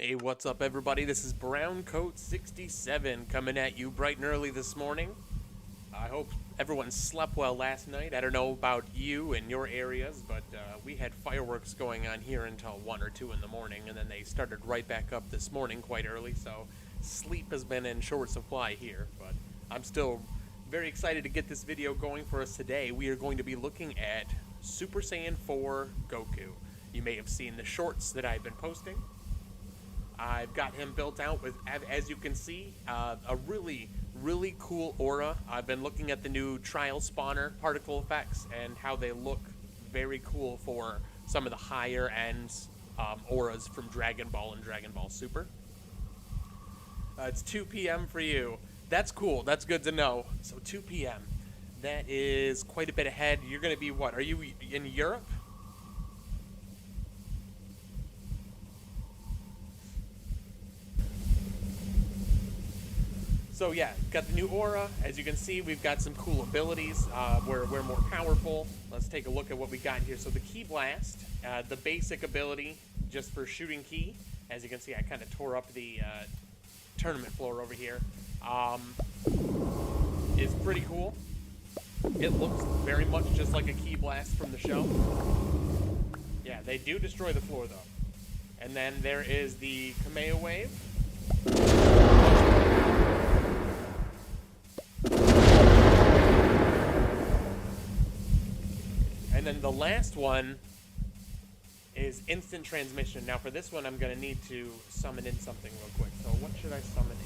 Hey, what's up, everybody? This is Browncoat67 coming at you bright and early this morning. I hope everyone slept well last night. I don't know about you and your areas, but we had fireworks going on here until 1 or 2 in the morning, and then they started right back up this morning quite early, so sleep has been in short supply here. But I'm still very excited to get this video going for us today. We are going to be looking at Super Saiyan 4 Goku. You may have seen the shorts that I've been posting. I've got him built out with, as you can see, a really cool aura. I've been looking at the new trial spawner particle effects and how they look very cool for some of the higher end auras from Dragon Ball and Dragon Ball Super. It's 2 p.m. for you. That's cool. That's good to know. So 2 p.m. That is quite a bit ahead. You're going to be what? Are you in Europe? So yeah, got the new aura. As you can see, we've got some cool abilities. We're more powerful. Let's take a look at what we got here. So the Ki Blast, the basic ability just for shooting Ki. As you can see, I kind of tore up the tournament floor over here. Is pretty cool. It looks very much just like a Ki Blast from the show. Yeah, they do destroy the floor though. And then there is the Kamehameha Wave. And then the last one is instant transmission. Now for this one, I'm going to need to summon in something real quick. So what should I summon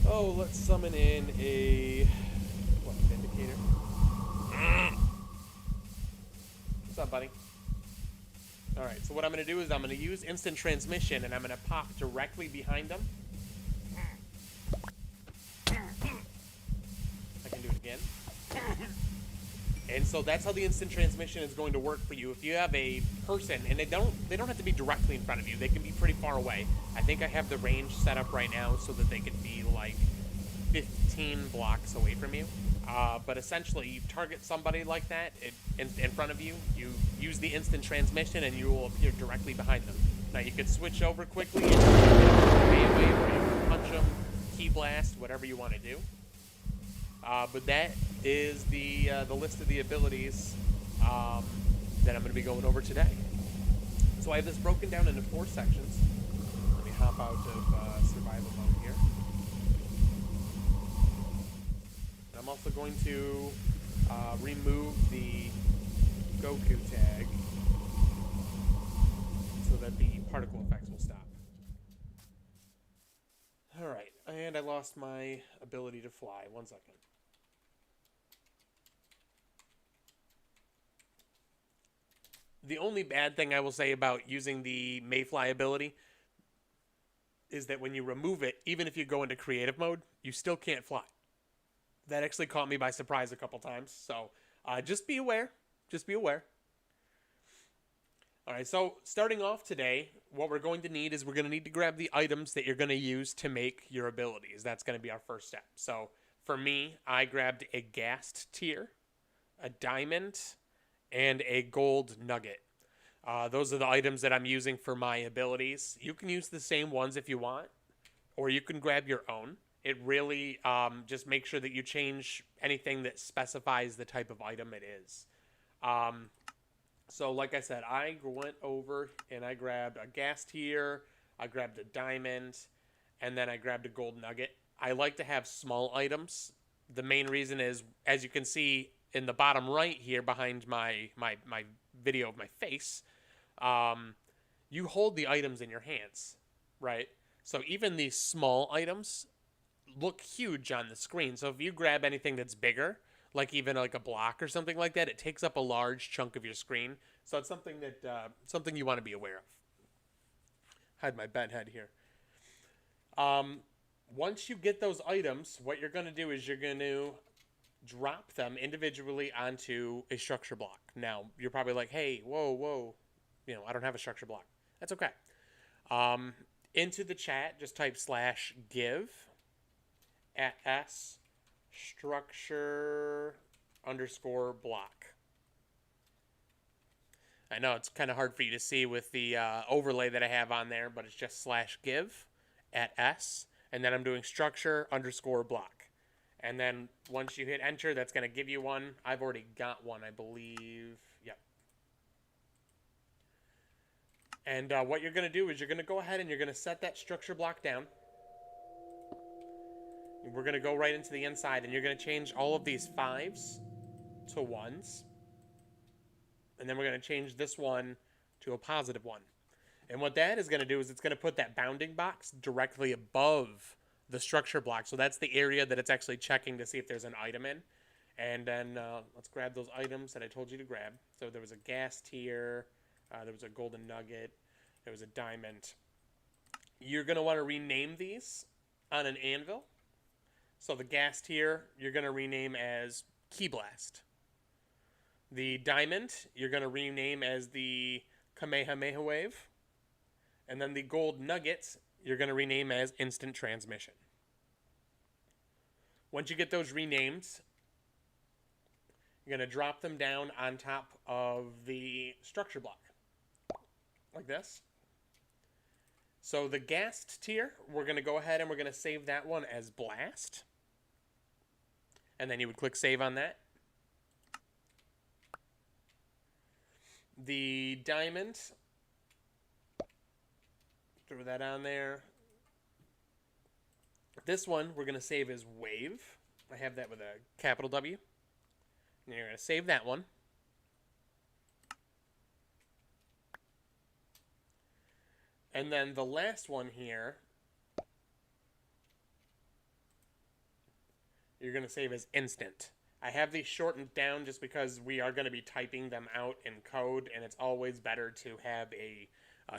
in? Oh, let's summon in a... what, Vindicator? What's up, buddy? Alright, so what I'm going to do is I'm going to use instant transmission, and I'm going to pop directly behind them. I can do it again. And so that's how the instant transmission is going to work for you. If you have a person, and they don't have to be directly in front of you, they can be pretty far away. I think I have the range set up right now so that they can be like 15 blocks away from you. But essentially, you target somebody like that in front of you, you use the instant transmission, and you will appear directly behind them. Now you can switch over quickly and you can away, or you can punch them, Ki Blast, whatever you want to do. But that is the list of the abilities that I'm going to be going over today. So I have this broken down into 4 sections. Let me hop out of survival mode here. And I'm also going to remove the Goku tag so that the particle effects will stop. Alright, and I lost my ability to fly. 1 second. The only bad thing I will say about using the Mayfly ability is that when you remove it, even if you go into creative mode, you still can't fly. That actually caught me by surprise a couple times, so just be aware. Just be aware. Alright, so starting off today, what we're going to need is we're going to need to grab the items that you're going to use to make your abilities. That's going to be our first step. So for me, I grabbed a Ghast tier, a diamond, and a gold nugget. Those are the items that I'm using for my abilities. You can use the same ones if you want, or you can grab your own. It really just make sure that you change anything that specifies the type of item it is. So like I said, I went over and I grabbed a Ghast tier, I grabbed a diamond, and then I grabbed a gold nugget. I like to have small items. The main reason is, as you can see in the bottom right here behind my video of my face, you hold the items in your hands, right? So even these small items look huge on the screen. So if you grab anything that's bigger, like even like a block or something like that, it takes up a large chunk of your screen. So it's something that something you want to be aware of. Hide my bed head here. Once you get those items, what you're going to do is you're going to drop them individually onto a structure block. Now, you're probably like, hey, whoa, you know, I don't have a structure block. That's okay. Into the chat, just type /give at s structure_block. I know it's kind of hard for you to see with the overlay that I have on there, but it's just /give at S, and then I'm doing structure underscore block. And then once you hit enter, that's going to give you one. I've already got one, I believe. Yep. And what you're going to do is you're going to go ahead and you're going to set that structure block down. We're going to go right into the inside, and you're going to change all of these 5s to 1s. And then we're going to change this one to a +1. And what that is going to do is it's going to put that bounding box directly above the structure block. So that's the area that it's actually checking to see if there's an item in. And then let's grab those items that I told you to grab. So there was a gas tier, there was a golden nugget, there was a diamond. You're going to want to rename these on an anvil. So the gas tier, you're going to rename as Key Blast. The diamond, you're going to rename as the Kamehameha wave. And then the gold nuggets, you're going to rename as Instant Transmission. Once you get those renamed, you're going to drop them down on top of the structure block. Like this. So the gassed tier, we're going to go ahead and we're going to save that one as Blast. And then you would click save on that. The diamond, throw that on there. This one we're going to save as Wave. I have that with a capital W. And you're going to save that one. And then the last one here, you're going to save as Instant. I have these shortened down just because we are going to be typing them out in code, and it's always better to have a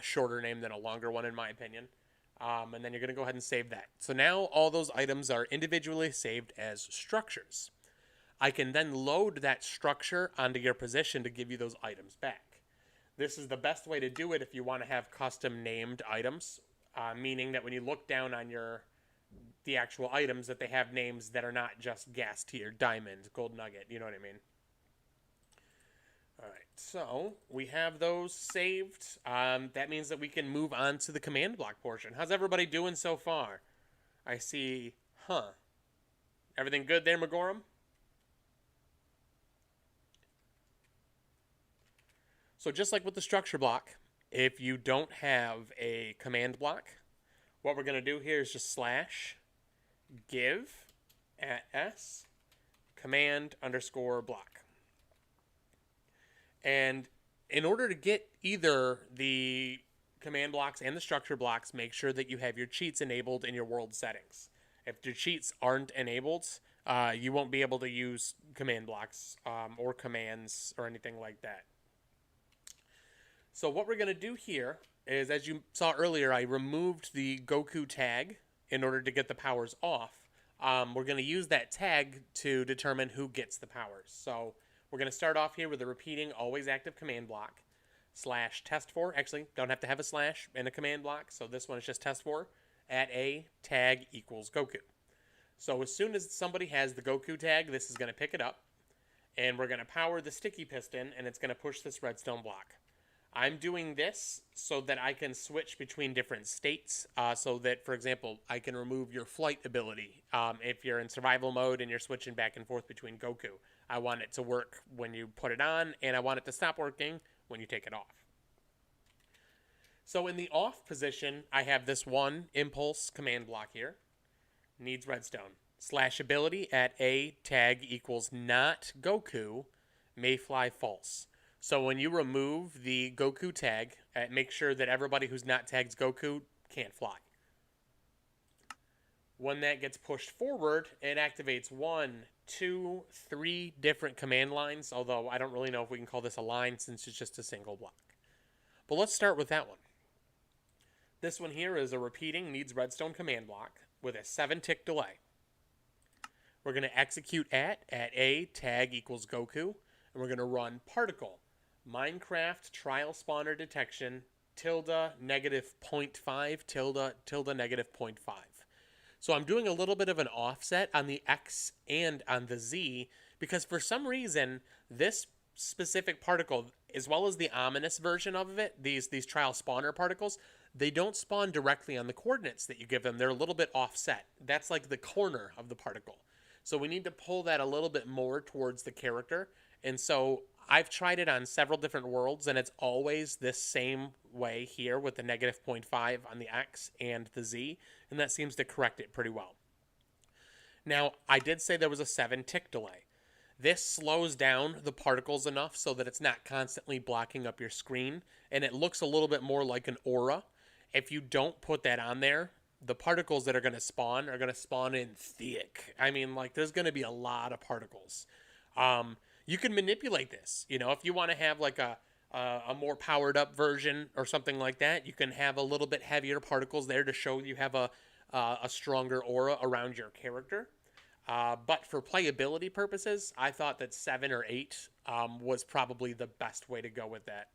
shorter name than a longer one, in my opinion. And then you're going to go ahead and save that. So now all those items are individually saved as structures. I can then load that structure onto your position to give you those items back. This is the best way to do it if you want to have custom named items, meaning that when you look down on the actual items, that they have names that are not just gas tier, diamond, gold nugget, you know what I mean? All right, so we have those saved. That means that we can move on to the command block portion. How's everybody doing so far? I see, everything good there, Magorum? So just like with the structure block, if you don't have a command block, what we're going to do here is just /give at S command underscore block. And in order to get either the command blocks and the structure blocks, make sure that you have your cheats enabled in your world settings. If your cheats aren't enabled, you won't be able to use command blocks or commands or anything like that. So what we're going to do here is, as you saw earlier, I removed the Goku tag in order to get the powers off. We're going to use that tag to determine who gets the powers. So we're going to start off here with a repeating always active command block /test4. Actually, don't have to have a slash in a command block, so this one is just test4 at a tag equals Goku. So as soon as somebody has the Goku tag, this is going to pick it up, and we're going to power the sticky piston, and it's going to push this redstone block. I'm doing this so that I can switch between different states, so that, for example, I can remove your flight ability. If you're in survival mode and you're switching back and forth between Goku, I want it to work when you put it on, and I want it to stop working when you take it off. So in the off position, I have this one impulse command block here. Needs redstone. /ability at a tag equals not Goku, may fly false. So when you remove the Goku tag, make sure that everybody who's not tagged Goku can't fly. When that gets pushed forward, it activates 1, 2, 3 different command lines, although I don't really know if we can call this a line since it's just a single block. But let's start with that one. This one here is a repeating needs redstone command block with a 7-tick delay. We're going to execute at a tag equals Goku, and we're going to run particle Minecraft trial spawner detection -0.5 -0.5. So I'm doing a little bit of an offset on the X and on the Z because for some reason this specific particle as well as the ominous version of it, these trial spawner particles, they don't spawn directly on the coordinates that you give them. They're a little bit offset. That's like the corner of the particle. So we need to pull that a little bit more towards the character. And so I've tried it on several different worlds, and it's always this same way here with the negative 0.5 on the X and the Z, and that seems to correct it pretty well. Now, I did say there was a 7-tick delay. This slows down the particles enough so that it's not constantly blocking up your screen, and it looks a little bit more like an aura. If you don't put that on there, the particles that are going to spawn in thick. I mean, like, there's going to be a lot of particles. You can manipulate this. You know, if you want to have like a more powered up version or something like that, you can have a little bit heavier particles there to show you have a stronger aura around your character. But for playability purposes, I thought that 7 or 8 was probably the best way to go with that.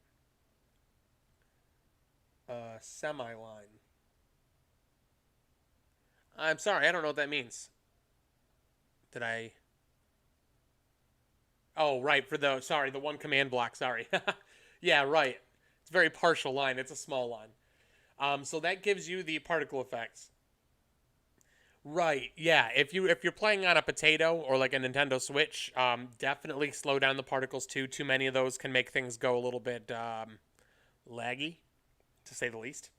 Semi-line. I'm sorry, I don't know what that means. Did I... Oh, right, for the one command block, sorry. Yeah, right. It's a very partial line. It's a small line. So that gives you the particle effects. Right, yeah. If you're playing on a potato or like a Nintendo Switch, definitely slow down the particles too. Too many of those can make things go a little bit laggy, to say the least.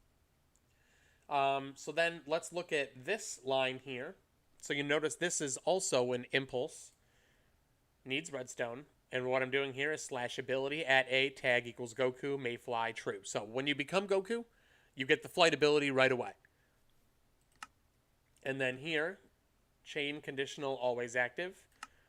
So then let's look at this line here. So you notice this is also an impulse. Needs redstone. And what I'm doing here is slash ability at a tag equals Goku may fly true. So when you become Goku, you get the flight ability right away. And then here, chain conditional always active.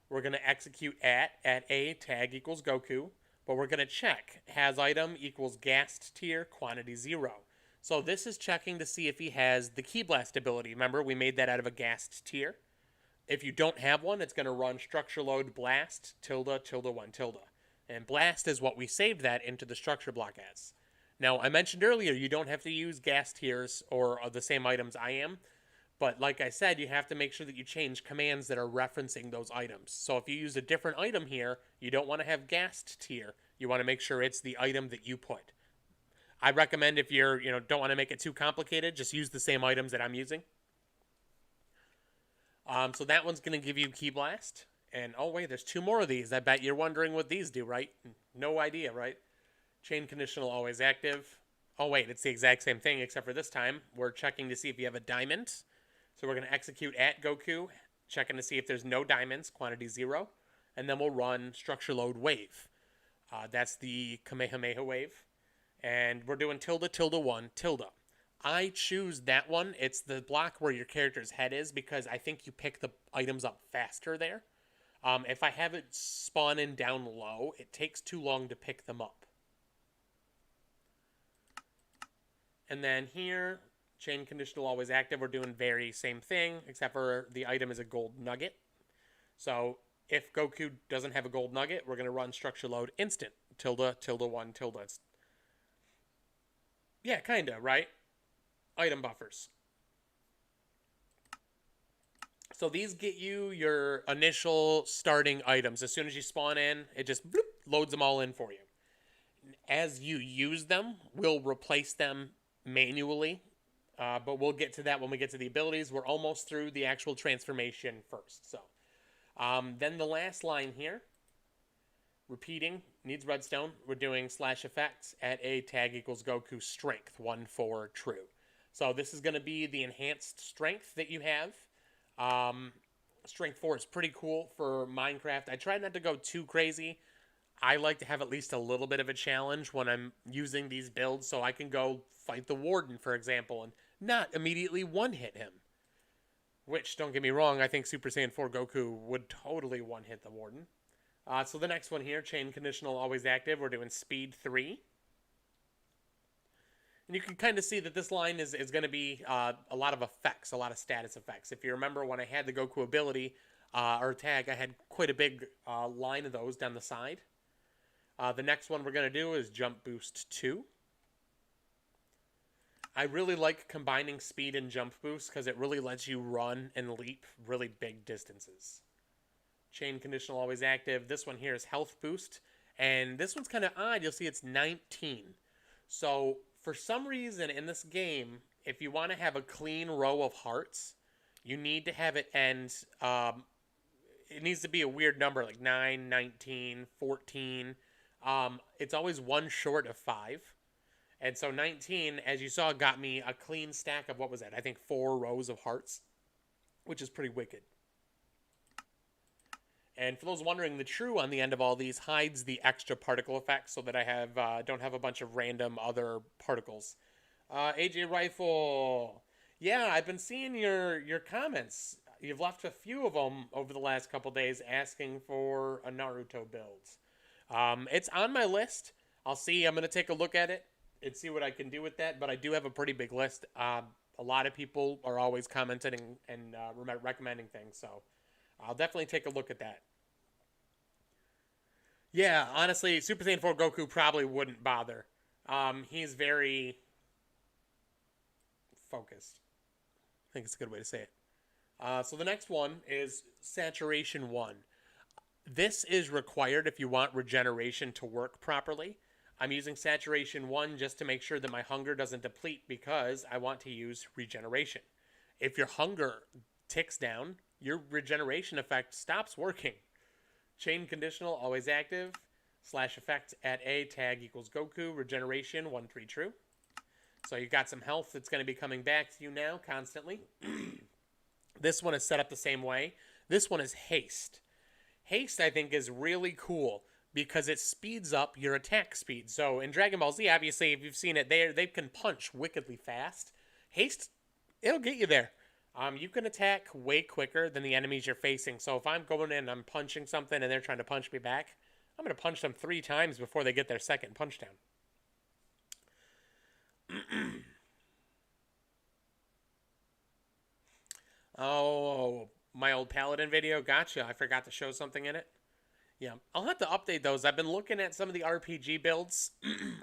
We're going to execute at a tag equals Goku. But we're going to check has item equals gassed tier quantity 0. So this is checking to see if he has the Key Blast ability. Remember, we made that out of a gassed tier. If you don't have one, it's going to run structure load blast tilde tilde 1 tilde. And blast is what we saved that into the structure block as. Now, I mentioned earlier you don't have to use gas tiers or the same items I am. But like I said, you have to make sure that you change commands that are referencing those items. So if you use a different item here, you don't want to have gassed tier. You want to make sure it's the item that you put. I recommend if you're, don't want to make it too complicated, just use the same items that I'm using. So that one's going to give you Key Blast. And, oh, wait, there's 2 more of these. I bet you're wondering what these do, right? No idea, right? Chain conditional always active. Oh, wait, it's the exact same thing, except for this time, we're checking to see if you have a diamond. So we're going to execute at Goku, checking to see if there's no diamonds, quantity 0. And then we'll run structure load wave. That's the Kamehameha wave. And we're doing tilde tilde 1 tilde. I choose that one. It's the block where your character's head is because I think you pick the items up faster there. If I have it spawn in down low, it takes too long to pick them up. And then here, chain conditional always active. We're doing very same thing, except for the item is a gold nugget. So if Goku doesn't have a gold nugget, we're going to run structure load instant. Tilde tilde 1 tilde. Yeah, kind of, right? Item buffers. So these get you your initial starting items. As soon as you spawn in, it just bloop, loads them all in for you. As you use them, we'll replace them manually. But we'll get to that when we get to the abilities. We're almost through the actual transformation first. So then the last line here. Repeating, needs redstone. We're doing slash effects at a tag equals Goku strength 1 4 true. So this is going to be the enhanced strength that you have. Strength 4 is pretty cool for Minecraft. I try not to go too crazy. I like to have at least a little bit of a challenge when I'm using these builds so I can go fight the Warden, for example, and not immediately one-hit him. Which, don't get me wrong, I think Super Saiyan 4 Goku would totally one-hit the Warden. So the next one here, chain conditional always active. We're doing speed 3. And you can kind of see that this line is going to be a lot of effects, a lot of status effects. If you remember when I had the Goku ability or tag, I had quite a big line of those down the side. The next one we're going to do is jump boost 2. I really like combining speed and jump boost because it really lets you run and leap really big distances. Chain conditional always active. This one here is health boost. And this one's kind of odd. You'll see it's 19. So for some reason in this game, if you want to have a clean row of hearts, you need to have it end, it needs to be a weird number, like 9, 19, 14. It's always one short of 5. And so 19, as you saw, got me a clean stack of, what was that? I think 4 rows of hearts, which is pretty wicked. And for those wondering, the true on the end of all these hides the extra particle effect so that I have don't have a bunch of random other particles. AJ Rifle. Yeah, I've been seeing your comments. You've left a few of them over the last couple days asking for a Naruto build. It's on my list. I'll see. I'm going to take a look at it and see what I can do with that. But I do have a pretty big list. A lot of people are always commenting and recommending things. So I'll definitely take a look at that. Yeah, honestly, Super Saiyan 4 Goku probably wouldn't bother. He's very focused. I think it's a good way to say it. So the next one is Saturation 1. This is required if you want regeneration to work properly. I'm using Saturation 1 just to make sure that my hunger doesn't deplete because I want to use regeneration. If your hunger ticks down, your regeneration effect stops working. Chain conditional, always active. Slash effect at A, tag equals Goku, regeneration, 1, 3, true. So you've got some health that's going to be coming back to you now constantly. This one is set up the same way. This one is haste. Haste, I think, is really cool because it speeds up your attack speed. So in Dragon Ball Z, obviously, if you've seen it, they can punch wickedly fast. Haste, it'll get you there. You can attack way quicker than the enemies you're facing. So if I'm going in and I'm punching something and they're trying to punch me back, I'm going to punch them 3 times before they get their second punch down. Oh, my old Paladin video. Gotcha. I forgot to show something in it. Yeah, I'll have to update those. I've been looking at some of the RPG builds.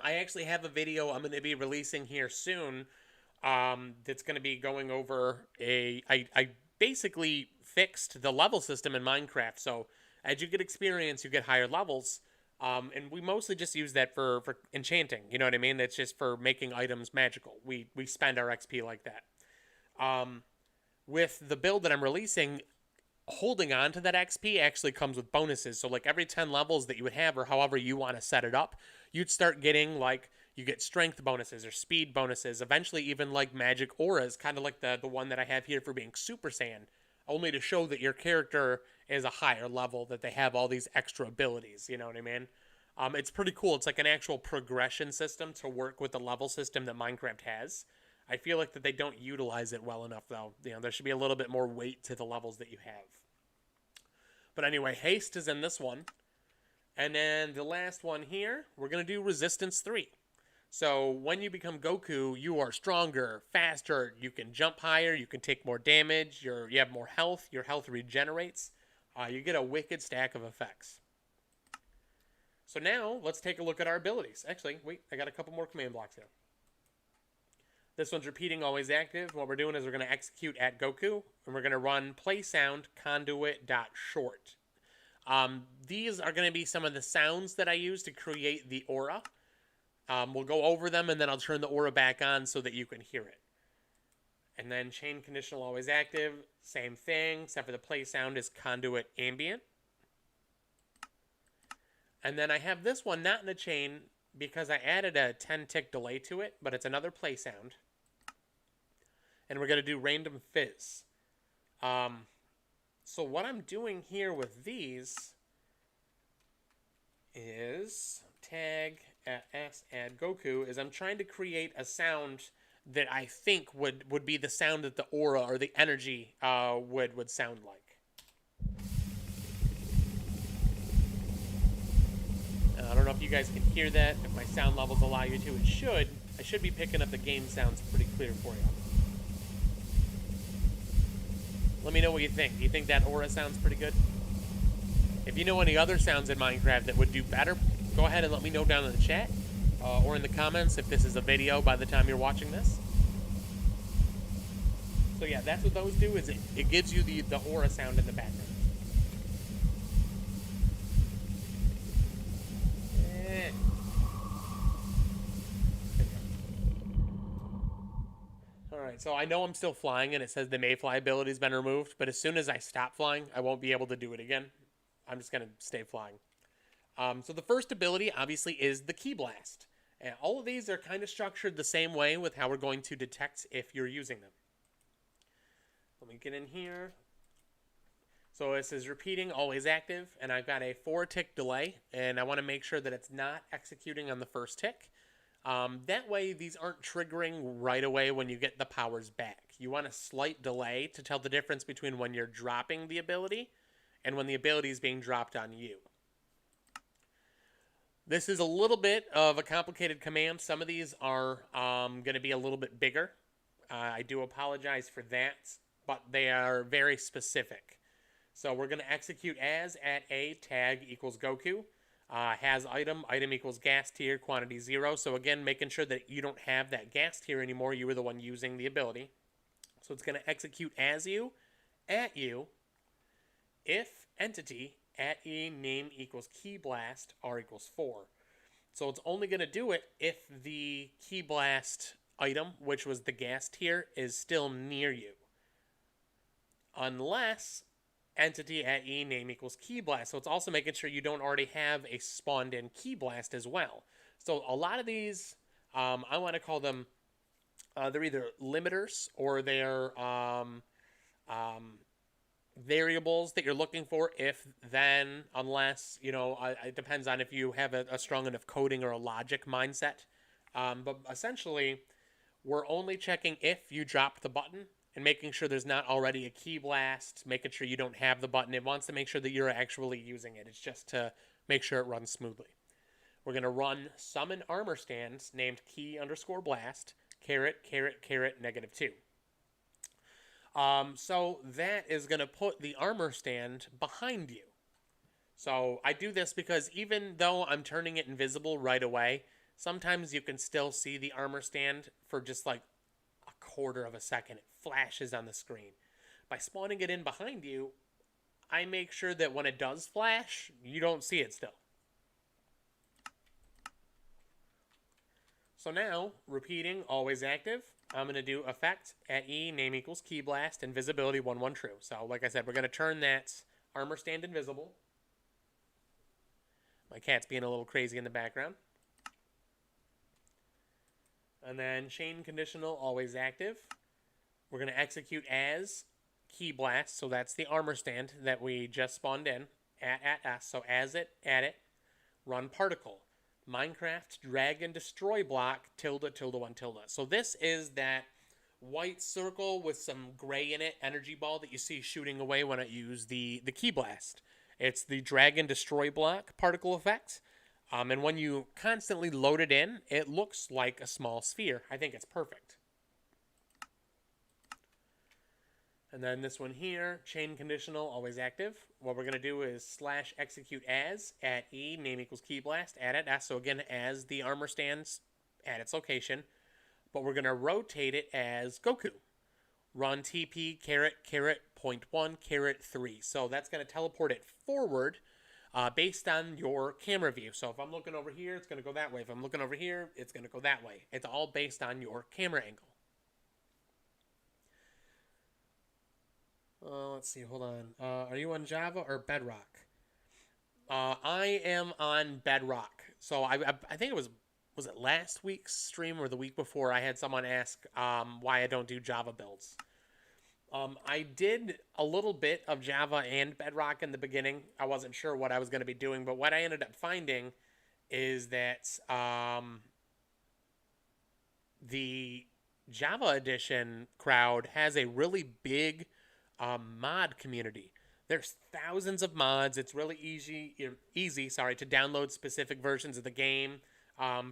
I actually have a video I'm going to be releasing here soon that's going to be going over I basically fixed the level system in Minecraft. So as you get experience, you get higher levels. And we mostly just use that for enchanting. You know what I mean? That's just for making items magical. We spend our XP like that. With the build that I'm releasing, holding on to that XP actually comes with bonuses. So like every 10 levels that you would have or however you want to set it up, you'd start getting like, you get strength bonuses or speed bonuses, eventually even like magic auras, kind of like the one that I have here for being Super Saiyan, only to show that your character is a higher level, that they have all these extra abilities, you know what I mean? It's pretty cool. It's like an actual progression system to work with the level system that Minecraft has. I feel like that they don't utilize it well enough, though. You know, there should be a little bit more weight to the levels that you have. But anyway, haste is in this one. And then the last one here, we're going to do resistance 3. So when you become Goku, you are stronger, faster, you can jump higher, you can take more damage, you have more health, your health regenerates. You get a wicked stack of effects. So now, let's take a look at our abilities. Actually, wait, I got a couple more command blocks here. This one's repeating, always active. What we're doing is we're going to execute at Goku, and we're going to run play sound conduit.short. These are going to be some of the sounds that I use to create the aura. We'll go over them, and then I'll turn the aura back on so that you can hear it. And then chain conditional, always active. Same thing, except for the play sound is conduit ambient. And then I have this one not in a chain because I added a 10-tick delay to it, but it's another play sound. And we're going to do random fizz. So what I'm doing here with these is tag s add Goku is I'm trying to create a sound that I think would be the sound that the aura or the energy would sound like. I don't know if you guys can hear that. If my sound levels allow you to, it should. I should be picking up the game sounds pretty clear for you. Let me know what you think. Do you think that aura sounds pretty good? If you know any other sounds in Minecraft that would do better, go ahead and let me know down in the chat or in the comments if this is a video by the time you're watching this. So yeah, that's what those do, is it gives you the aura sound in the background. Alright, so I know I'm still flying and it says the Mayfly ability has been removed, but as soon as I stop flying, I won't be able to do it again. I'm just going to stay flying. So the first ability, obviously, is the Ki Blast. And all of these are kind of structured the same way with how we're going to detect if you're using them. Let me get in here. So this is repeating, always active, and I've got a 4-tick delay, and I want to make sure that it's not executing on the first tick. That way, these aren't triggering right away when you get the powers back. You want a slight delay to tell the difference between when you're dropping the ability and when the ability is being dropped on you. This is a little bit of a complicated command. Some of these are going to be a little bit bigger. I do apologize for that, but they are very specific. So we're going to execute as at a tag equals Goku. Has item equals gas tier, quantity 0. So again, making sure that you don't have that gas tier anymore. You were the one using the ability. So it's going to execute as you, at you, if entity, at e, name equals Ki Blast, r equals 4. So it's only going to do it if the Ki Blast item, which was the gas tier, is still near you. Unless entity at e, name equals Ki Blast. So it's also making sure you don't already have a spawned in Ki Blast as well. So a lot of these, I want to call them, they're either limiters or they're variables that you're looking for, if, then, unless, you know, it depends on if you have a strong enough coding or a logic mindset. But essentially, we're only checking if you drop the button and making sure there's not already a Ki Blast, making sure you don't have the button. It wants to make sure that you're actually using it. It's just to make sure it runs smoothly. We're going to run summon armor stands named Ki_Blast, _, -2. So that is going to put the armor stand behind you. So I do this because even though I'm turning it invisible right away, sometimes you can still see the armor stand for just like a quarter of a second. It flashes on the screen. By spawning it in behind you, I make sure that when it does flash, you don't see it still. So now, repeating, always active, I'm going to do effect at E, name equals Ki Blast, and visibility 1, true. So like I said, we're going to turn that armor stand invisible. My cat's being a little crazy in the background. And then chain conditional, always active. We're going to execute as Ki Blast, so that's the armor stand that we just spawned in, at S, so as it, at it, run particle. Minecraft drag and destroy block, ~1. So this is that white circle with some gray in it, energy ball that you see shooting away when I use the Ki Blast. It's the drag and destroy block particle effect. And when you constantly load it in, it looks like a small sphere. I think it's perfect. And then this one here, chain conditional, always active. What we're going to do is slash execute as at E, name equals Ki Blast, at it S. So again, as the armor stands at its location. But we're going to rotate it as Goku. Run TP, ~.1, ~3. So that's going to teleport it forward based on your camera view. So if I'm looking over here, it's going to go that way. If I'm looking over here, it's going to go that way. It's all based on your camera angle. Let's see, hold on. Are you on Java or Bedrock? I am on Bedrock. So I think it was it last week's stream or the week before, I had someone ask why I don't do Java builds. I did a little bit of Java and Bedrock in the beginning. I wasn't sure what I was going to be doing, but what I ended up finding is that the Java Edition crowd has a really big mod community. There's thousands of mods. It's really easy to download specific versions of the game.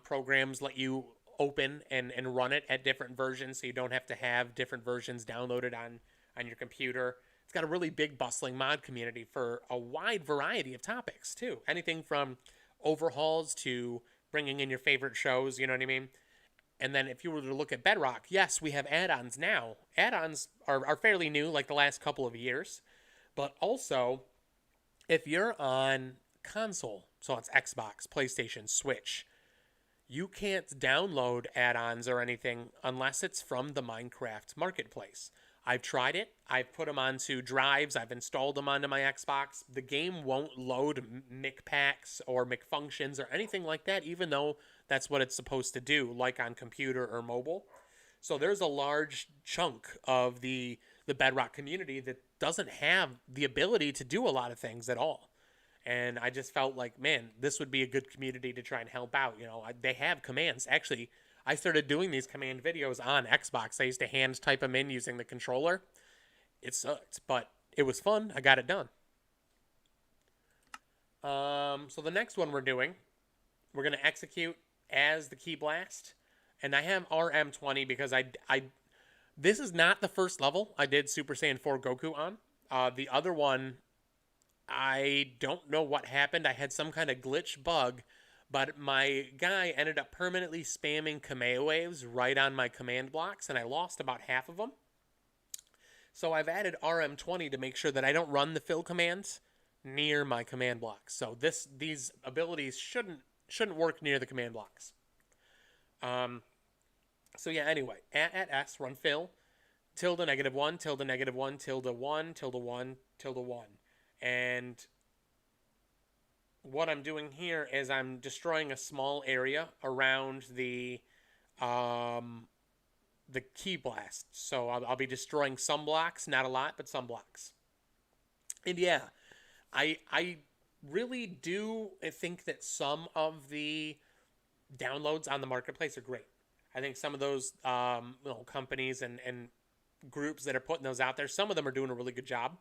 Programs let you open and run it at different versions, so you don't have to have different versions downloaded on your computer. It's got a really big, bustling mod community for a wide variety of topics, too. Anything from overhauls to bringing in your favorite shows, you know what I mean? And then if you were to look at Bedrock, yes, we have add-ons now. Add-ons are fairly new, like the last couple of years. But also, if you're on console, so it's Xbox, PlayStation, Switch, you can't download add-ons or anything unless it's from the Minecraft marketplace. I've tried it. I've put them onto drives. I've installed them onto my Xbox. The game won't load mic packs or mic functions or anything like that, even though that's what it's supposed to do, like on computer or mobile. So there's a large chunk of the Bedrock community that doesn't have the ability to do a lot of things at all. And I just felt like, man, this would be a good community to try and help out. You know, they have commands. Actually, I started doing these command videos on Xbox. I used to hand type them in using the controller. It sucked, but it was fun. I got it done. So the next one we're doing, we're going to execute as the Key Blast. And I have RM20 because this is not the first level I did Super Saiyan 4 Goku on. The other one, I don't know what happened. I had some kind of glitch bug, but my guy ended up permanently spamming Kamehameha waves right on my command blocks, and I lost about half of them. So I've added RM20 to make sure that I don't run the fill commands near my command blocks. So these abilities shouldn't work near the command blocks. So yeah, anyway, at S, run fill, tilde -1, tilde -1, tilde 1, tilde 1, tilde 1. And what I'm doing here is I'm destroying a small area around the Key Blast. So I'll be destroying some blocks, not a lot, but some blocks. And yeah, I really do think that some of the downloads on the marketplace are great. I think some of those companies and groups that are putting those out there, some of them are doing a really good job.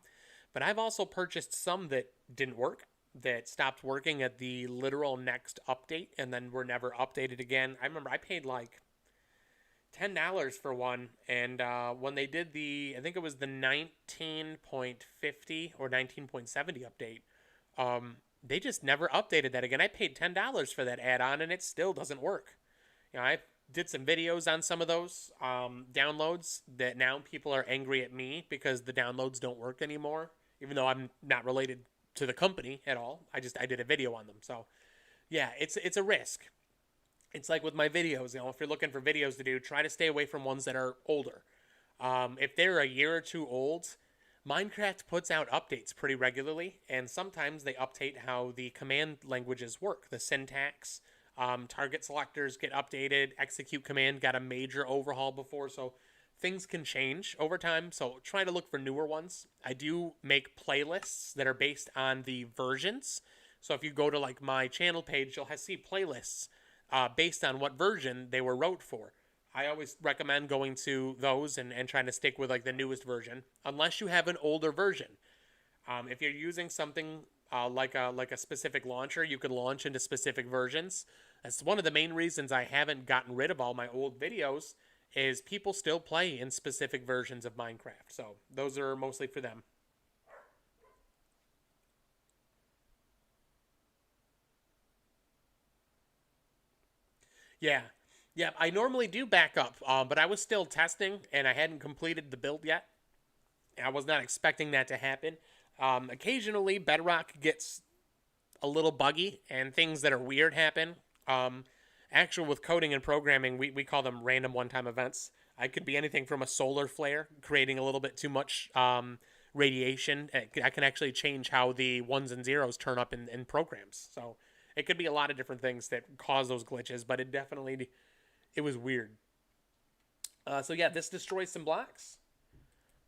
But I've also purchased some that didn't work, that stopped working at the literal next update and then were never updated again. I remember I paid like $10 for one, and when they did I think it was the 19.50 or 19.70 update, they just never updated that again. I paid $10 for that add-on, and it still doesn't work. You know, I did some videos on some of those downloads that now people are angry at me because the downloads don't work anymore, even though I'm not related to the company at all. I did a video on them. So yeah, it's a risk. It's like with my videos, you know, if you're looking for videos to do, try to stay away from ones that are older. If they're a year or two old, Minecraft puts out updates pretty regularly, and sometimes they update how the command languages work, the syntax. Target selectors get updated. Execute command got a major overhaul before, so things can change over time. So try to look for newer ones. I do make playlists that are based on the versions. So if you go to like my channel page, you'll see playlists based on what version they were wrote for. I always recommend going to those and trying to stick with like the newest version, unless you have an older version. If you're using something like a specific launcher, you can launch into specific versions. That's one of the main reasons I haven't gotten rid of all my old videos, is people still play in specific versions of Minecraft. So those are mostly for them. Yeah. Yeah, I normally do backup, but I was still testing, and I hadn't completed the build yet. I was not expecting that to happen. Occasionally, Bedrock gets a little buggy, and things that are weird happen. Actually, with coding and programming, we call them random one-time events. I could be anything from a solar flare, creating a little bit too much radiation. I can actually change how the ones and zeros turn up in programs. So it could be a lot of different things that cause those glitches, but it was weird. So yeah, this destroys some blocks.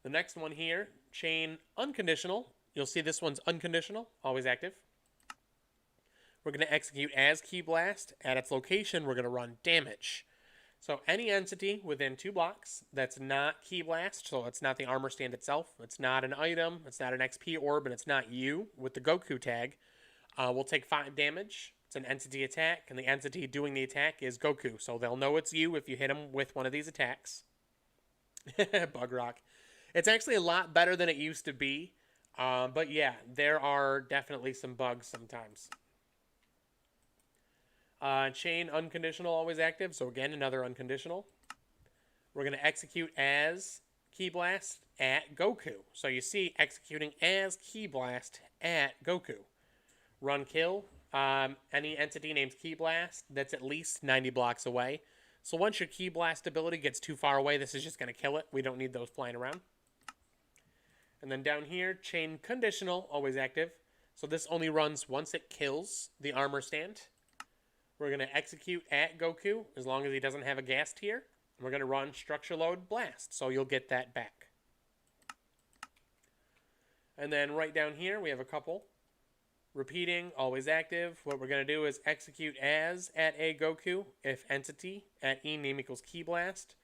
The next one here, chain unconditional. You'll see this one's unconditional, always active. We're going to execute as Key Blast. At its location, we're going to run damage. So any entity within 2 blocks that's not Key Blast, so it's not the armor stand itself, it's not an item, it's not an XP orb, and it's not you with the Goku tag, will take 5 damage. It's an entity attack, and the entity doing the attack is Goku. So they'll know it's you if you hit him with one of these attacks. Bug rock. It's actually a lot better than it used to be. But yeah, there are definitely some bugs sometimes. Chain unconditional, always active. So again, another unconditional. We're going to execute as Key Blast at Goku. So you see executing as Key Blast at Goku. Run kill. Any entity named Key Blast that's at least 90 blocks away. So once your Key Blast ability gets too far away, this is just going to kill it. We don't need those flying around. And then down here, Chain Conditional, always active. So this only runs once it kills the armor stand. We're going to execute at Goku as long as he doesn't have a gas tier. We're going to run Structure Load Blast, so you'll get that back. And then right down here, we have a couple. Repeating, always active. What we're going to do is execute as at a Goku if entity at E name equals Key Blast.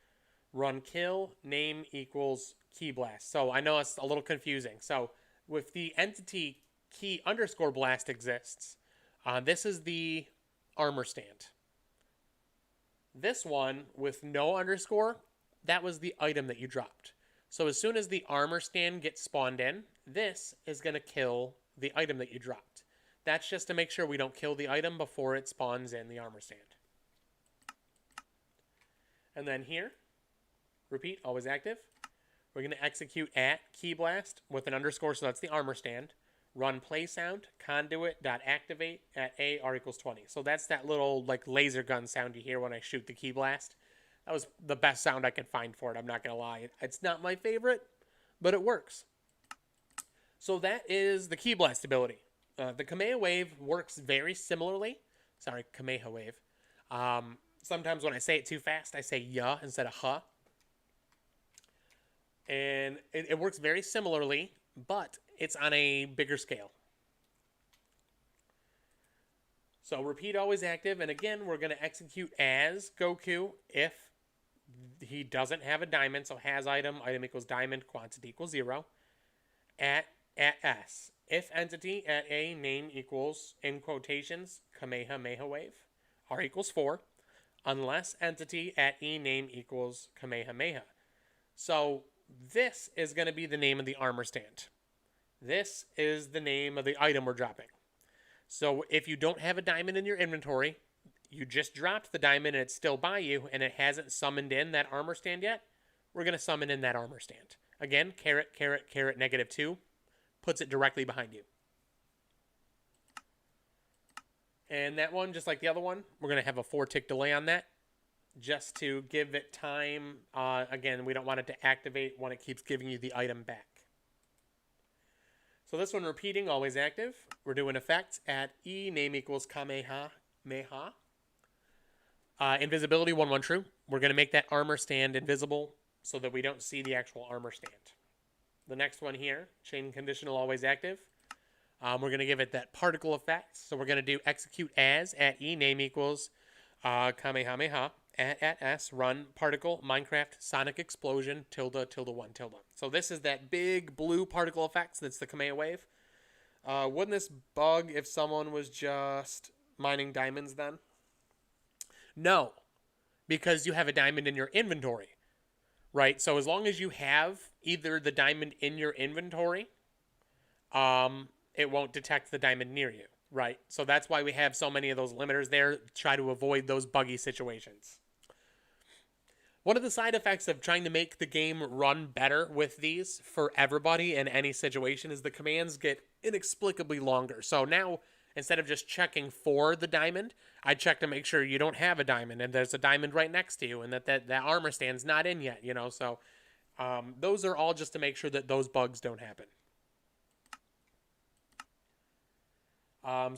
Run kill, name equals Key Blast. So I know it's a little confusing. So with the entity key underscore blast exists, this is the armor stand. This one with no underscore, that was the item that you dropped. So as soon as the armor stand gets spawned in, this is going to kill the item that you dropped. That's just to make sure we don't kill the item before it spawns in the armor stand. And then here, repeat, always active. We're going to execute at Key Blast with an underscore, so that's the armor stand. Run play sound, conduit.activate at A R equals 20. So that's that little like laser gun sound you hear when I shoot the Key Blast. That was the best sound I could find for it, I'm not going to lie. It's not my favorite, but it works. So that is the Key Blast ability. The Kamehameha Wave works very similarly. Sorry, Kamehameha Wave. Sometimes when I say it too fast, I say ya instead of huh. And it works very similarly, but it's on a bigger scale. So repeat, always active. And again, we're going to execute as Goku if he doesn't have a diamond. So has item, item equals diamond, quantity equals 0. At S. If entity at A name equals, in quotations, Kamehameha Wave, R equals 4. Unless entity at E name equals Kamehameha. So this is going to be the name of the armor stand. This is the name of the item we're dropping. So if you don't have a diamond in your inventory, you just dropped the diamond and it's still by you and it hasn't summoned in that armor stand yet, we're going to summon in that armor stand. Again, caret, caret, caret, -2 puts it directly behind you. And that one, just like the other one, we're going to have a 4-tick delay on that just to give it time. Again, we don't want it to activate when it keeps giving you the item back. So this one repeating, always active. We're doing effects at E name equals Kamehameha. Invisibility 1-1 true. We're going to make that armor stand invisible so that we don't see the actual armor stand. The next one here, chain conditional, always active. We're going to give it that particle effect. So we're going to do execute as at E name equals Kamehameha at S run particle Minecraft Sonic Explosion ~1 ~. So this is that big blue particle effect. That's the Kamehameha Wave. Wouldn't this bug if someone was just mining diamonds then? No, because you have a diamond in your inventory, right? So as long as you have either the diamond in your inventory, it won't detect the diamond near you, right? So that's why we have so many of those limiters there, try to avoid those buggy situations. One of the side effects of trying to make the game run better with these for everybody in any situation is the commands get inexplicably longer. So now, instead of just checking for the diamond, I check to make sure you don't have a diamond and there's a diamond right next to you and that armor stand's not in yet, you know. So those are all just to make sure that those bugs don't happen.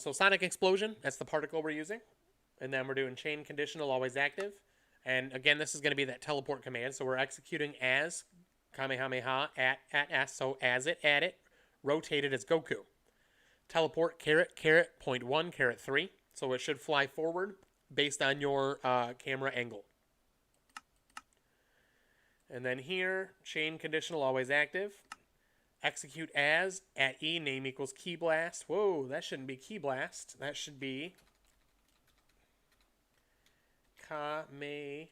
So Sonic Explosion, that's the particle we're using. And then we're doing chain conditional, always active. And again, this is going to be that teleport command. So we're executing as Kamehameha at S. So as it, at it, rotated as Goku. Teleport caret, caret, 0.1, caret 3. So it should fly forward based on your camera angle. And then here, chain conditional, always active. Execute as at E name equals Key Blast. Whoa, that shouldn't be Key Blast. That should be Kamehameha.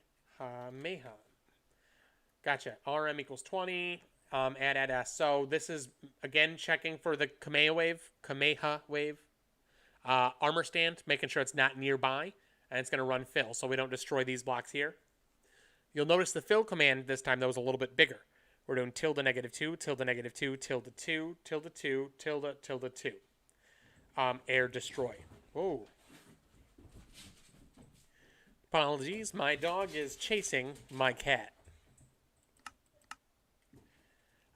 Gotcha. RM equals 20. Add S. So this is, again, checking for the Kamehameha Wave. Armor stand, making sure it's not nearby. And it's going to run fill, so we don't destroy these blocks here. You'll notice the fill command this time, though, was a little bit bigger. We're doing tilde -2, tilde -2, tilde 2, tilde 2, tilde 2. Air destroy. Whoa. Apologies, my dog is chasing my cat.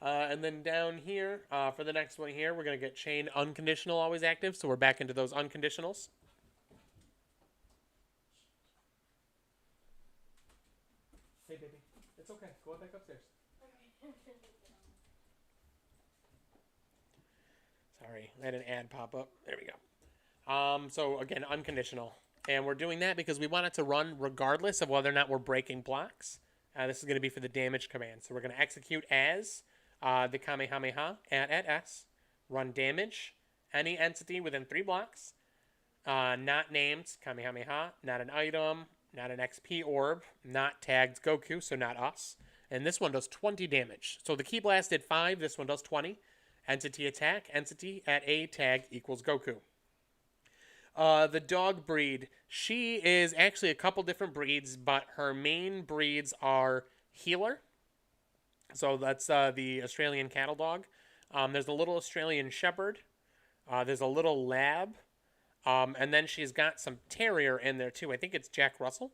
And then down here, for the next one here, we're going to get chain unconditional always active. So we're back into those unconditionals. Hey, baby. It's okay. Go back upstairs. Sorry, I had an ad pop up. There we go. So again, unconditional. And we're doing that because we want it to run regardless of whether or not we're breaking blocks. This is going to be for the damage command. So we're going to execute as the Kamehameha at S. Run damage. Any entity within 3 blocks. Not named Kamehameha. Not an item. Not an XP orb. Not tagged Goku, so not us. And this one does 20 damage. So the Ki Blast did 5. This one does 20. Entity attack. Entity at A tag equals Goku. The dog breed. She is actually a couple different breeds, but her main breeds are healer. So that's the Australian cattle dog. There's a little Australian shepherd. There's a little lab. And then she's got some terrier in there too. I think it's Jack Russell.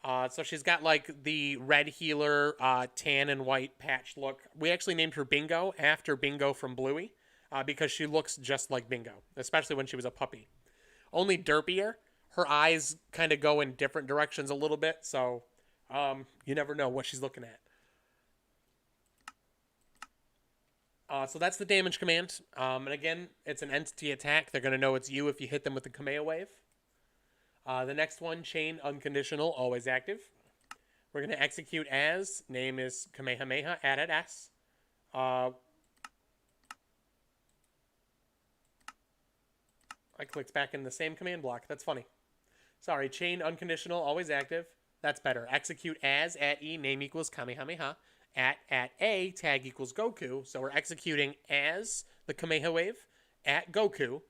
So she's got like the red healer, tan and white patch look. We actually named her Bingo after Bingo from Bluey, because she looks just like Bingo, especially when she was a puppy. Only derpier. Her eyes kind of go in different directions a little bit, so you never know what she's looking at. So that's the damage command. And again, it's an entity attack. They're going to know it's you if you hit them with the Kamehameha wave. The next one, chain unconditional, always active. We're going to execute as, name is Kamehameha, add at S. I clicked back in the same command block. That's funny. Sorry, chain unconditional, always active. That's better. Execute as, at E, name equals Kamehameha. At A, tag equals Goku. So we're executing as the Kamehameha wave, at Goku.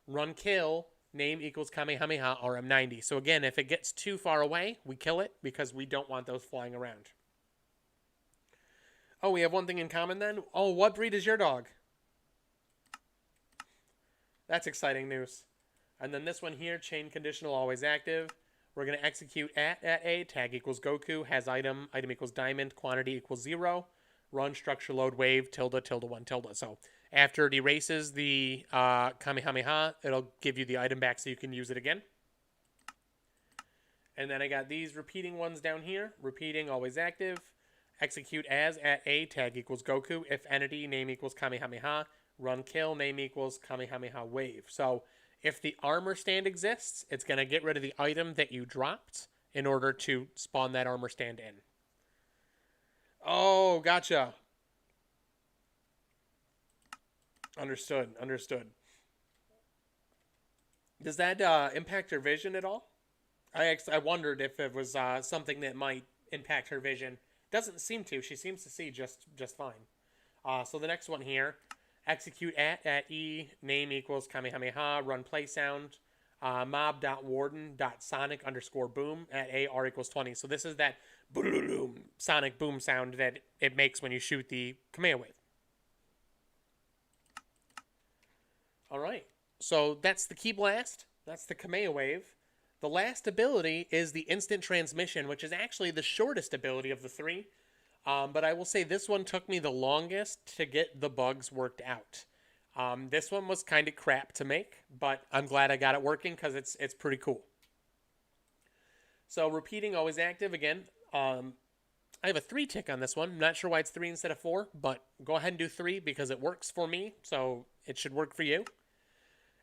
Run kill, name equals Kamehameha, RM90. So again, if it gets too far away, we kill it because we don't want those flying around. Oh, we have one thing in common then? Oh, what breed is your dog? That's exciting news. And then this one here, chain conditional, always active. We're going to execute at A, tag equals Goku, has item equals diamond, quantity equals 0, run structure load wave, tilde, tilde, 1, tilde. So after it erases the Kamehameha, it'll give you the item back so you can use it again. And then I got these repeating ones down here. Repeating, always active. Execute as, at A, tag equals Goku, if entity, name equals Kamehameha, run kill, name equals Kamehameha wave. So if the armor stand exists, it's going to get rid of the item that you dropped in order to spawn that armor stand in. Oh, gotcha. Understood. Does that impact her vision at all? I wondered if it was something that might impact her vision. Doesn't seem to. She seems to see just fine. So the next one here. Execute at E, name equals Kamehameha, run play sound, mob.warden.sonic _ boom, at A, R equals 20. So this is that boom, sonic boom sound that it makes when you shoot the Kamehameha wave. All right, so that's the Ki Blast, that's the Kamehameha wave. The last ability is the instant transmission, which is actually the shortest ability of the 3. But I will say this one took me the longest to get the bugs worked out. This one was kind of crap to make, but I'm glad I got it working because it's pretty cool. So repeating, always active again. I have a 3 tick on this one. I'm not sure why it's 3 instead of 4, but go ahead and do 3 because it works for me, so it should work for you.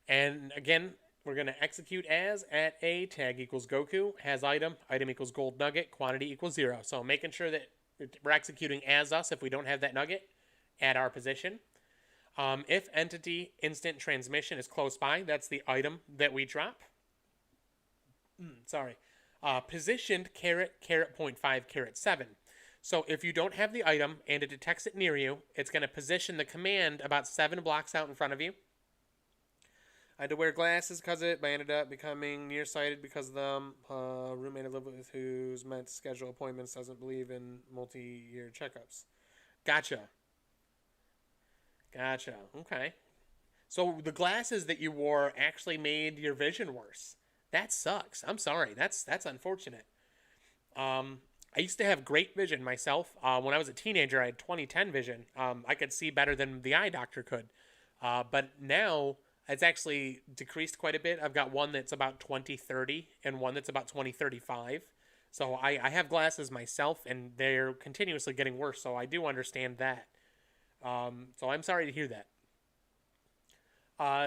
And again, we're going to execute as, at A, tag equals Goku, has item equals gold nugget, quantity equals 0. So making sure that we're executing as us if we don't have that nugget at our position. If entity instant transmission is close by, that's the item that we drop. Positioned caret 0.5 caret 7. So if you don't have the item and it detects it near you, it's going to position the command about 7 blocks out in front of you. I had to wear glasses because of it, but I ended up becoming nearsighted because of them. Roommate I live with who's meant to schedule appointments doesn't believe in multi-year checkups. Gotcha. Okay. So the glasses that you wore actually made your vision worse. That sucks. I'm sorry. That's unfortunate. I used to have great vision myself. When I was a teenager, I had 20/10 vision. I could see better than the eye doctor could. But now it's actually decreased quite a bit. I've got one that's about 20/30 and one that's about 20/35. So I have glasses myself, and they're continuously getting worse. So I do understand that. So I'm sorry to hear that.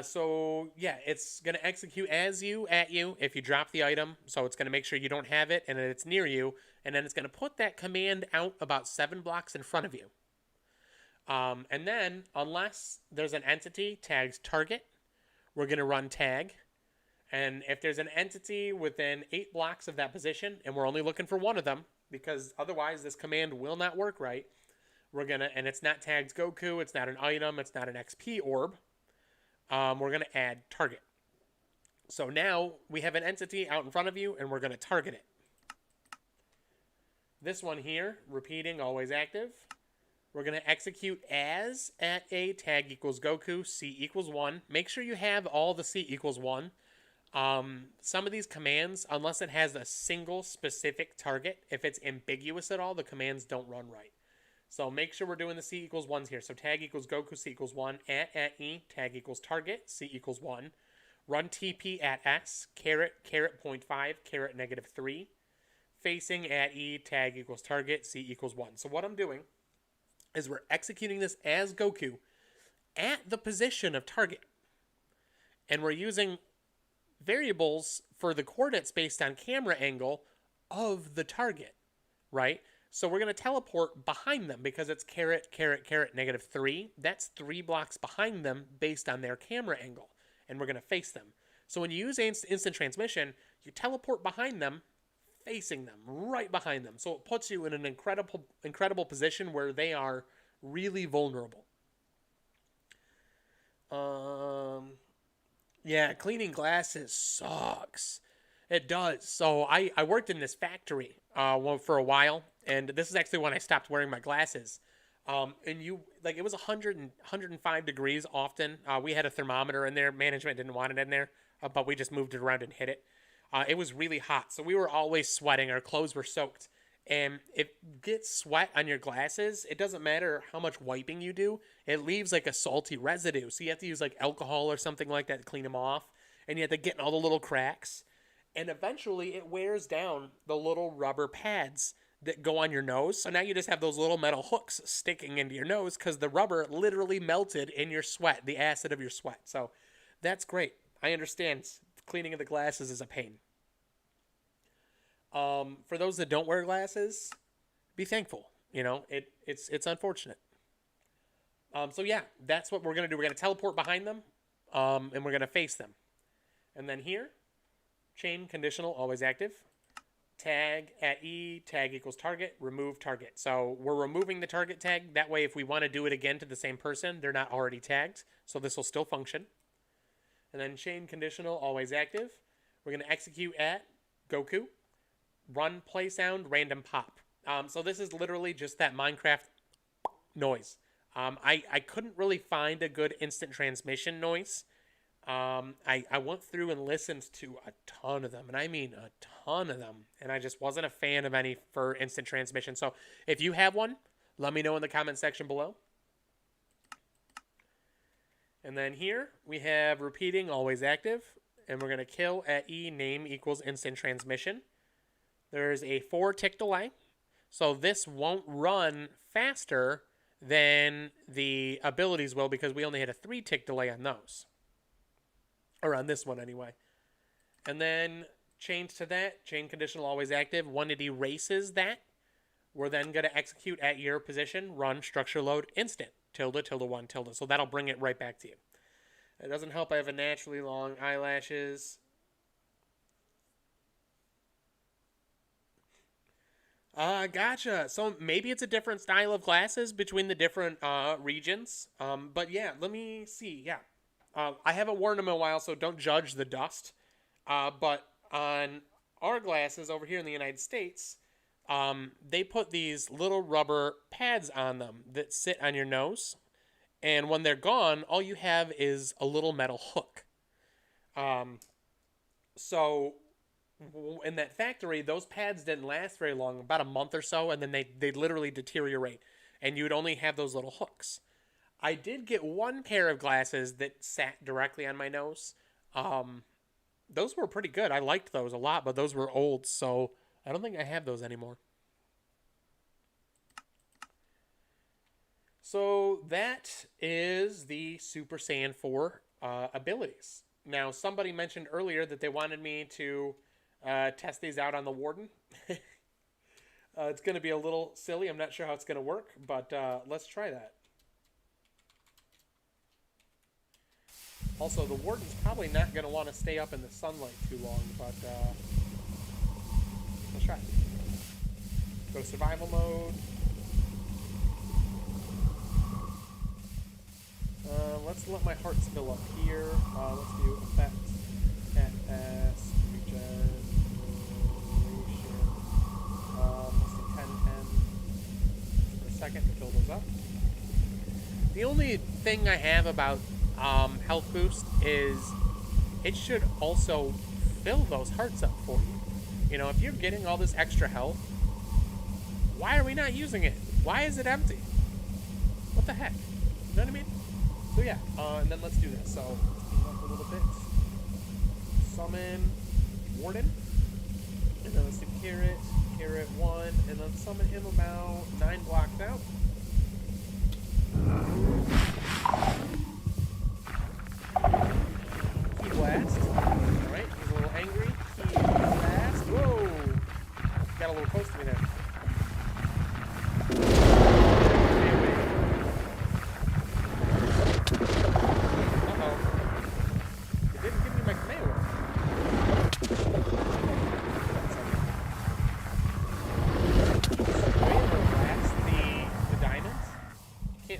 So yeah, it's gonna execute as you at you if you drop the item. So it's gonna make sure you don't have it and that it's near you, and then it's gonna put that command out about 7 blocks in front of you. And then unless there's an entity tagged target, we're gonna run tag. And if there's an entity within 8 blocks of that position, and we're only looking for one of them, because otherwise this command will not work right, and it's not tagged Goku, it's not an item, it's not an XP orb. We're going to add target. So now we have an entity out in front of you, and we're going to target it. This one here, repeating, always active. We're going to execute as at a tag equals Goku, C equals 1. Make sure you have all the C equals 1. Some of these commands, unless it has a single specific target, if it's ambiguous at all, the commands don't run right. So make sure we're doing the C equals 1s here. So tag equals Goku, C equals 1, at E, tag equals target, C equals 1. Run TP at S, caret 0.5, caret -3. Facing at E, tag equals target, C equals 1. So what I'm doing is we're executing this as Goku at the position of target. And we're using variables for the coordinates based on camera angle of the target, right? So we're going to teleport behind them because it's caret -3. That's 3 blocks behind them based on their camera angle. And we're going to face them. So when you use instant transmission, you teleport behind them, facing them, right behind them. So it puts you in an incredible position where they are really vulnerable. Yeah, cleaning glasses sucks. It does. So I worked in this factory for a while, and this is actually when I stopped wearing my glasses. And it was 105 degrees often. We had a thermometer in there. Management didn't want it in there, but we just moved it around and hid it. It was really hot, so we were always sweating. Our clothes were soaked. And if it gets sweat on your glasses, it doesn't matter how much wiping you do. It leaves like a salty residue. So you have to use like alcohol or something like that to clean them off. And you have to get in all the little cracks. And eventually it wears down the little rubber pads that go on your nose. So now you just have those little metal hooks sticking into your nose because the rubber literally melted in your sweat, the acid of your sweat. So that's great. I understand cleaning of the glasses is a pain. For those that don't wear glasses, be thankful. You know, it's unfortunate. So yeah, that's what we're going to do. We're going to teleport behind them, and we're going to face them. And then here, chain conditional, always active. Tag at E, tag equals target, remove target. So we're removing the target tag. That way, if we want to do it again to the same person, they're not already tagged. So this will still function. And then chain conditional, always active. We're going to execute at Goku. Run, play sound, random pop. So this is literally just that Minecraft noise. I couldn't really find a good instant transmission noise. I went through and listened to a ton of them, and I mean a ton of them, and I just wasn't a fan of any for instant transmission. So if you have one, let me know in the comment section below. And then here we have repeating, always active, and we're going to kill at E, name equals instant transmission. There's a 4-tick delay, so this won't run faster than the abilities will because we only had a 3-tick delay on those. Or on this one anyway. And then change to that, chain conditional always active. When it erases that, we're then going to execute at your position, run structure load instant, tilde, tilde, 1, tilde. So that'll bring it right back to you. It doesn't help I have a naturally long eyelashes. Gotcha. So maybe it's a different style of glasses between the different regions. But yeah, let me see. Yeah. I haven't worn them in a while, so don't judge the dust. But on our glasses over here in the United States, they put these little rubber pads on them that sit on your nose. And when they're gone, all you have is a little metal hook. So in that factory, those pads didn't last very long, about a month or so, and then they literally deteriorate, and you would only have those little hooks. I did get one pair of glasses that sat directly on my nose. Those were pretty good. I liked those a lot, but those were old, so I don't think I have those anymore. So that is the Super Saiyan 4 abilities. Now, somebody mentioned earlier that they wanted me to test these out on the Warden. It's going to be a little silly. I'm not sure how it's going to work, but let's try that. Also, the Warden's probably not going to want to stay up in the sunlight too long, but let's try it. Go survival mode. Let's let my hearts fill up here. Let's do effects, FS, regeneration. Let's do 10, 10 for a second to fill those up. The only thing I have about health boost is it should also fill those hearts up for you. You know, if you're getting all this extra health, why are we not using it? Why is it empty? What the heck? You know what I mean? So yeah, and then let's do this. So let's clean up a little bit. Summon Warden, and then let's do Carrot, Carrot 1, and then summon him about 9 blocks out. Key Blast. Alright, he's a little angry. Key Blast. Whoa! Got a little close to me there.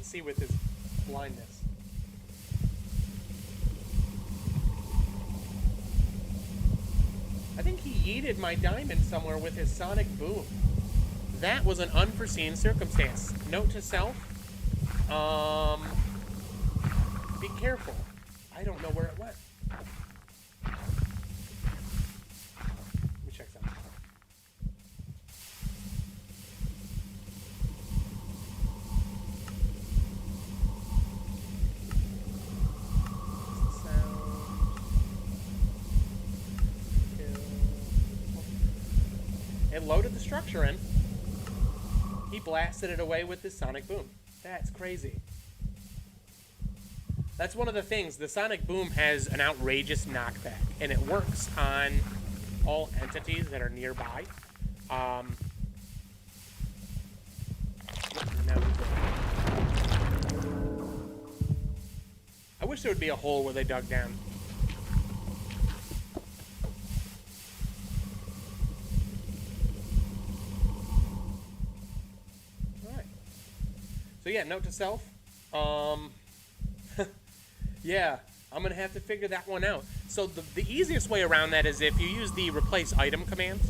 See with his blindness. I think he yeeted my diamond somewhere with his sonic boom. That was an unforeseen circumstance. Note to self, be careful. I don't know where it went. Let me check something. It loaded the structure in. He blasted it away with his sonic boom. That's crazy. That's one of the things. The sonic boom has an outrageous knockback, and it works on all entities that are nearby. I wish there would be a hole where they dug down. So yeah, note to self. Yeah, I'm going to have to figure that one out. So the easiest way around that is if you use the replace item command.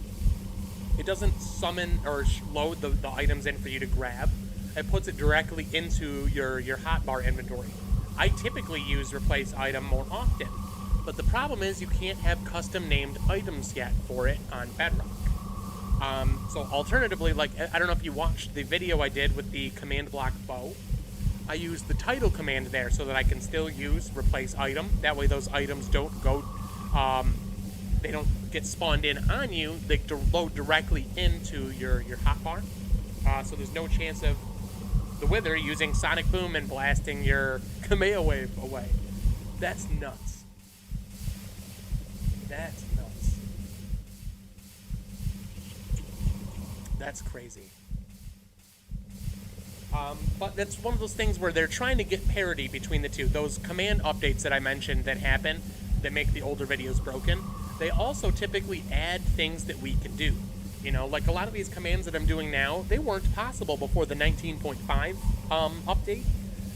It doesn't summon or load the items in for you to grab. It puts it directly into your hotbar inventory. I typically use replace item more often, but the problem is you can't have custom named items yet for it on Bedrock. So alternatively, like, I don't know if you watched the video I did with the command block bow. I used the title command there so that I can still use replace item. That way those items don't go, they don't get spawned in on you. They load directly into your hotbar. So there's no chance of the Wither using Sonic Boom and blasting your Kamehameha wave away. That's nuts. That's nuts. That's crazy. But that's one of those things where they're trying to get parity between the two. Those command updates that I mentioned that happen, that make the older videos broken, they also typically add things that we can do. You know, like a lot of these commands that I'm doing now, they weren't possible before the 19.5 update.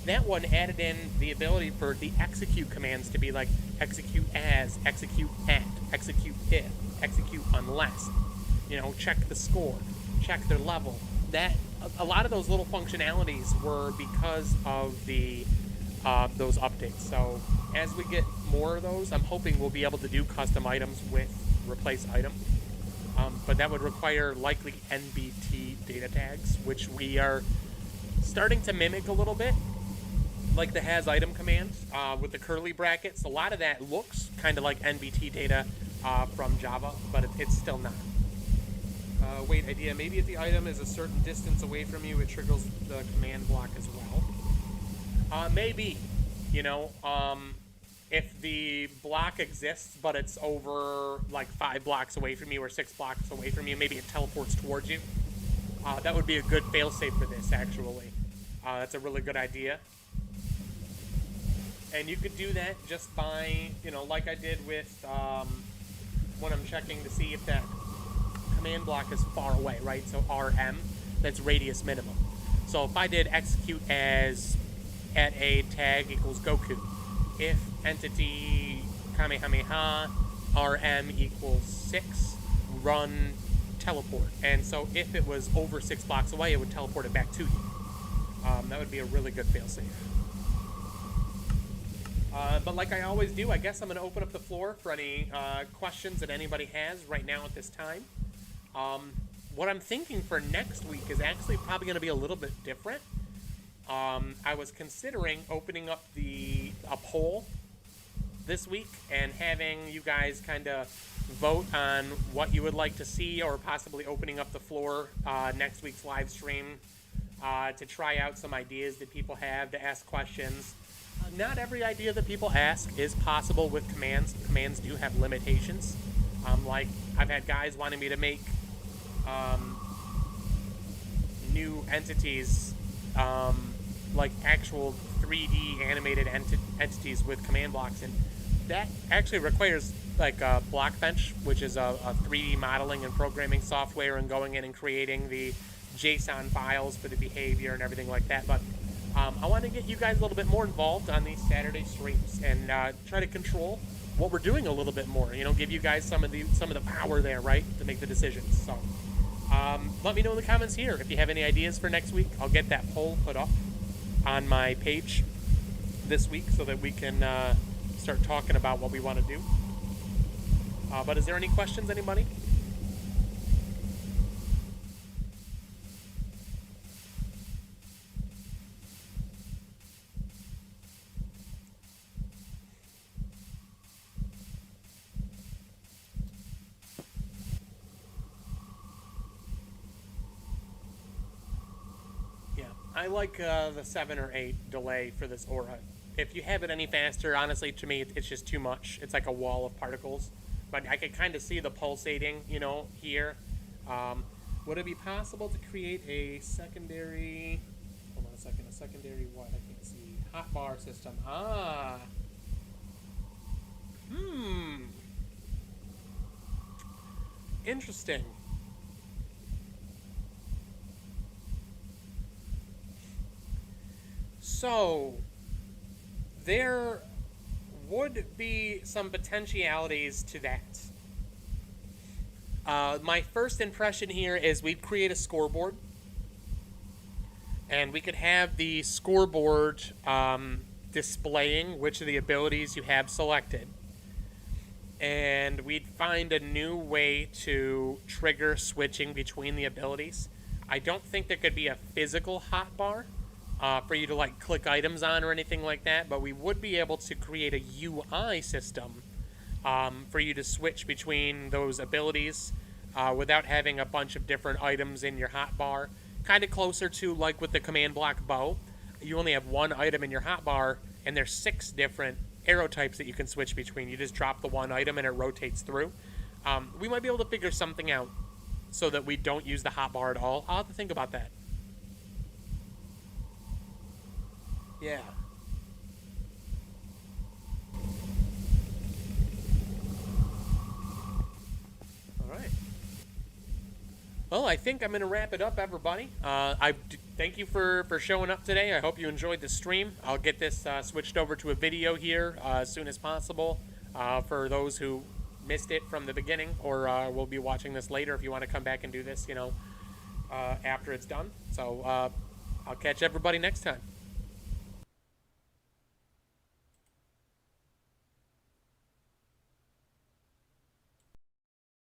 That one added in the ability for the execute commands to be like execute as, execute at, execute if, execute unless. You know, check the score, check their level. That a lot of those little functionalities were because of the those updates. So as we get more of those, I'm hoping we'll be able to do custom items with replace item. But that would require likely NBT data tags, which we are starting to mimic a little bit, like the has item command with the curly brackets. A lot of that looks kind of like NBT data from Java, but it's still not. Wait, idea. Maybe if the item is a certain distance away from you, it triggers the command block as well. Maybe, you know, if the block exists, but it's over like 5 blocks away from you or 6 blocks away from you, maybe it teleports towards you. That would be a good failsafe for this, actually. That's a really good idea. And you could do that just by, you know, like I did with when I'm checking to see if that command block is far away, right? So RM, that's radius minimum. So if I did execute as at a tag equals Goku, if entity Kamehameha RM equals 6, run teleport. And so if it was over 6 blocks away, it would teleport it back to you. That would be a really good failsafe. But like I always do, I guess I'm going to open up the floor for any questions that anybody has right now at this time. What I'm thinking for next week is actually probably going to be a little bit different. I was considering opening up a poll this week and having you guys kind of vote on what you would like to see, or possibly opening up the floor next week's live stream to try out some ideas that people have, to ask questions. Not every idea that people ask is possible with commands. Commands do have limitations. Like, I've had guys wanting me to make new entities, like actual 3D animated entities with command blocks, and that actually requires like a Blockbench, which is a 3D modeling and programming software, and going in and creating the JSON files for the behavior and everything like that. But I want to get you guys a little bit more involved on these Saturday streams and try to control what we're doing a little bit more. You know, give you guys some of the power there, right, to make the decisions. So let me know in the comments here if you have any ideas for next week. I'll get that poll put up on my page this week so that we can start talking about what we want to do. But is there any questions, anybody? I like the 7 or 8 delay for this aura. If you have it any faster, honestly, to me, it's just too much. It's like a wall of particles. But I could kind of see the pulsating, you know, here. Would it be possible to create a secondary... Hold on a second. A secondary what? I can't see. Hotbar system. Ah. Interesting. So, there would be some potentialities to that. My first impression here is we'd create a scoreboard, and we could have the scoreboard displaying which of the abilities you have selected. And we'd find a new way to trigger switching between the abilities. I don't think there could be a physical hotbar for you to like click items on or anything like that, but we would be able to create a UI system for you to switch between those abilities without having a bunch of different items in your hotbar. Kind of closer to like with the command block bow. You only have one item in your hotbar, and there's 6 different arrow types that you can switch between. You just drop the one item and it rotates through. We might be able to figure something out so that we don't use the hotbar at all. I'll have to think about that. Yeah. All right. Well, I think I'm going to wrap it up, everybody. Thank you for showing up today. I hope you enjoyed the stream. I'll get this switched over to a video here as soon as possible for those who missed it from the beginning, or will be watching this later if you want to come back and do this, you know, after it's done. So I'll catch everybody next time.